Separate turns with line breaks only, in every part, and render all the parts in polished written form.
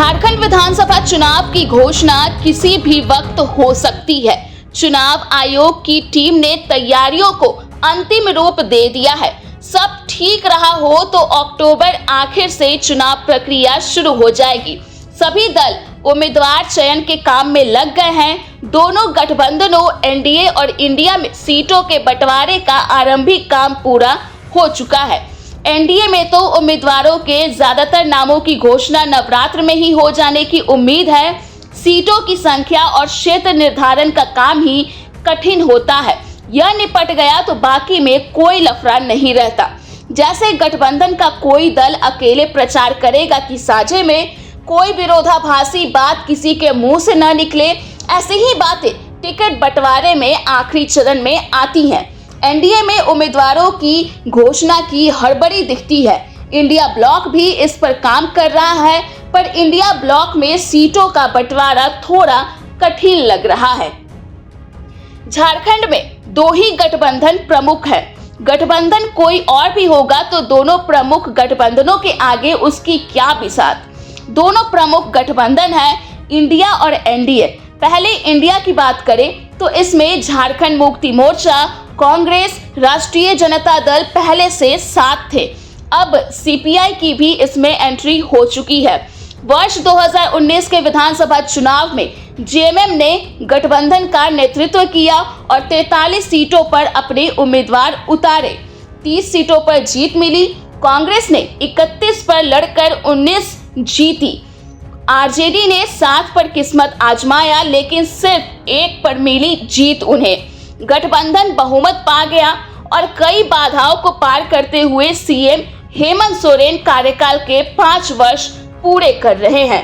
झारखंड विधानसभा चुनाव की घोषणा किसी भी वक्त हो सकती है। चुनाव आयोग की टीम ने तैयारियों को अंतिम रूप दे दिया है। सब ठीक रहा हो तो अक्टूबर आखिर से चुनाव प्रक्रिया शुरू हो जाएगी। सभी दल उम्मीदवार चयन के काम में लग गए हैं। दोनों गठबंधनों एनडीए और इंडिया में सीटों के बंटवारे का आरंभिक काम पूरा हो चुका है। एनडीए में तो उम्मीदवारों के ज्यादातर नामों की घोषणा नवरात्र में ही हो जाने की उम्मीद है। सीटों की संख्या और क्षेत्र निर्धारण का काम ही कठिन होता है। यह निपट गया तो बाकी में कोई लफड़ा नहीं रहता। जैसे गठबंधन का कोई दल अकेले प्रचार करेगा कि साझे में कोई विरोधाभासी बात किसी के मुंह से न निकले, ऐसी ही बातें टिकट बंटवारे में आखिरी चरण में आती हैं। एनडीए में उम्मीदवारों की घोषणा की हड़बड़ी दिखती है। इंडिया ब्लॉक भी इस पर काम कर रहा है, पर इंडिया ब्लॉक में सीटों का बंटवारा थोड़ा कठिन लग रहा है। झारखंड में दो ही गठबंधन प्रमुख है। गठबंधन कोई और भी होगा तो दोनों प्रमुख गठबंधनों के आगे उसकी क्या बिसात। दोनों प्रमुख गठबंधन है इंडिया और एनडीए। पहले इंडिया की बात करें तो इसमें झारखंड मुक्ति मोर्चा, कांग्रेस, राष्ट्रीय जनता दल पहले से साथ थे। अब सीपीआई की भी इसमें एंट्री हो चुकी है। वर्ष 2019 के विधानसभा चुनाव में जेएमएम ने गठबंधन का नेतृत्व किया और 43 सीटों पर अपने उम्मीदवार उतारे। 30 सीटों पर जीत मिली। कांग्रेस ने 31 पर लड़कर 19 जीती। आरजेडी ने 7 पर किस्मत आजमाया, लेकिन सिर्फ 1 पर मिली जीत उन्हें। गठबंधन बहुमत पा गया और कई बाधाओं को पार करते हुए सीएम हेमंत सोरेन कार्यकाल के 5 वर्ष पूरे कर रहे हैं।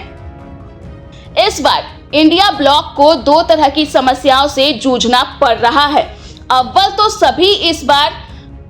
इस बार इंडिया ब्लॉक को 2 तरह की समस्याओं से जूझना पड़ रहा है। अव्वल तो सभी इस बार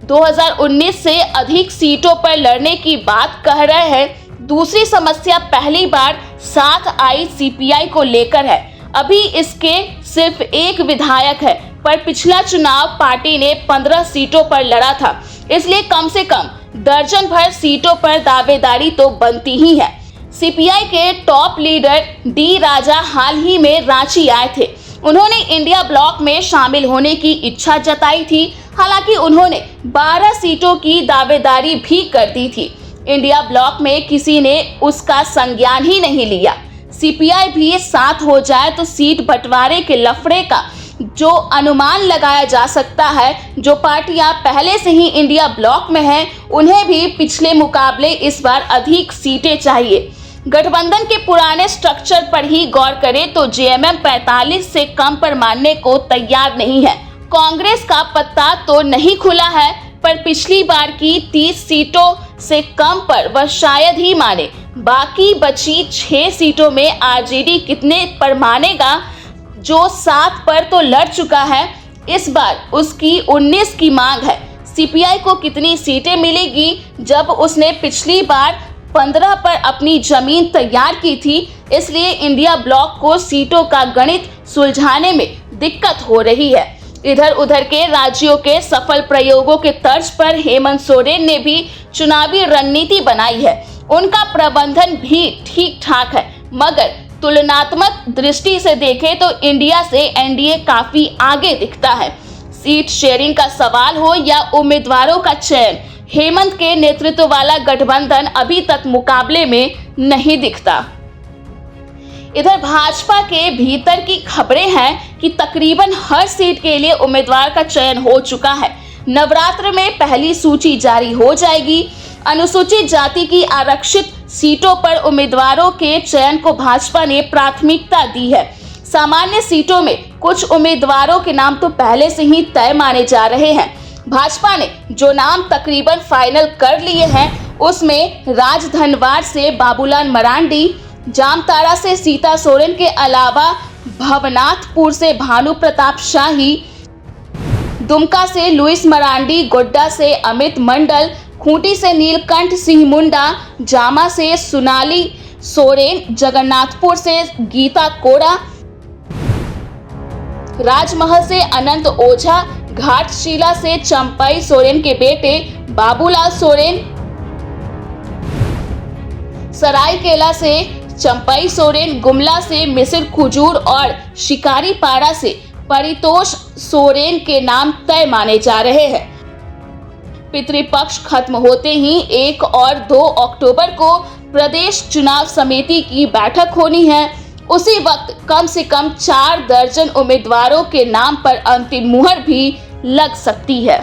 2019 से अधिक सीटों पर लड़ने की बात कह रहे हैं। दूसरी समस्या पहली बार साथ आई सीपीआई को लेकर है। अभी इसके सिर्फ एक विधायक है, पर पिछला चुनाव पार्टी ने 15 सीटों पर लड़ा था, इसलिए कम से कम दर्जन भर सीटों पर दावेदारी तो बनती ही है। सीपीआई के टॉप लीडर डी राजा हाल ही में रांची आए थे। उन्होंने इंडिया ब्लॉक में शामिल होने की इच्छा जताई थी। हालांकि उन्होंने 12 सीटों की दावेदारी भी कर दी थी। इंडिया ब्लॉक में किसी ने उसका संज्ञान ही नहीं लिया। सीपीआई भी साथ हो जाए तो सीट बंटवारे के लफड़े का जो अनुमान लगाया जा सकता है, जो पार्टियां पहले से ही इंडिया ब्लॉक में हैं, उन्हें भी पिछले मुकाबले इस बार अधिक सीटें चाहिए। गठबंधन के पुराने स्ट्रक्चर पर ही गौर करें तो जेएमएम 45 से कम पर मानने को तैयार नहीं है। कांग्रेस का पत्ता तो नहीं खुला है, पर पिछली बार की 30 सीटों से कम पर वह शायद ही माने। बाकी बची 6 सीटों में आरजेडी कितने पर मानेगा, जो 7 पर तो लड़ चुका है। इस बार उसकी 19 की मांग है। सीपीआई को कितनी सीटें मिलेगी, जब उसने पिछली बार 15 पर अपनी जमीन तैयार की थी। इसलिए इंडिया ब्लॉक को सीटों का गणित सुलझाने में दिक्कत हो रही है। इधर उधर के राज्यों के सफल प्रयोगों के तर्ज पर हेमंत सोरेन ने भी चुनावी रणनीति बनाई है। उनका प्रबंधन भी ठीक ठाक है, मगर तुलनात्मक दृष्टि से देखें तो इंडिया से एनडीए काफी आगे दिखता है। सीट शेयरिंग का सवाल हो या उम्मीदवारों का चयन, हेमंत के नेतृत्व वाला गठबंधन अभी तक मुकाबले में नहीं दिखता। इधर भाजपा के भीतर की खबरें हैं कि तकरीबन हर सीट के लिए उम्मीदवार का चयन हो चुका है। नवरात्र में पहली सूची जारी हो जाएगी। अनुसूचित जाति की आरक्षित सीटों पर उम्मीदवारों के चयन को भाजपा ने प्राथमिकता दी है। सामान्य सीटों में कुछ उम्मीदवारों के नाम तो पहले से ही तय माने जा रहे हैं। भाजपा ने जो नाम तकरीबन फाइनल कर लिए हैं, उसमें राजधनवार से बाबूलाल मरांडी, जामताड़ा से सीता सोरेन के अलावा भवनाथपुर से भानु प्रताप शाही, दुमका से लुइस मरांडी, गोड्डा से अमित मंडल, खूंटी से नीलकंठ सिंह मुंडा, जामा से सोनाली सोरेन, जगन्नाथपुर से गीता कोड़ा, राजमहल से अनंत ओझा, घाटशिला से चंपई सोरेन के बेटे बाबूलाल सोरेन, सरायकेला से चंपई सोरेन गुमला से मिसिर खुजूर और शिकारीपाड़ा से परितोष सोरेन के नाम तय माने जा रहे हैं। पितृपक्ष खत्म होते ही 1 और 2 अक्टूबर को प्रदेश चुनाव समिति की बैठक होनी है। उसी वक्त कम से कम 4 दर्जन उम्मीदवारों के नाम पर अंतिम मुहर भी लग सकती है।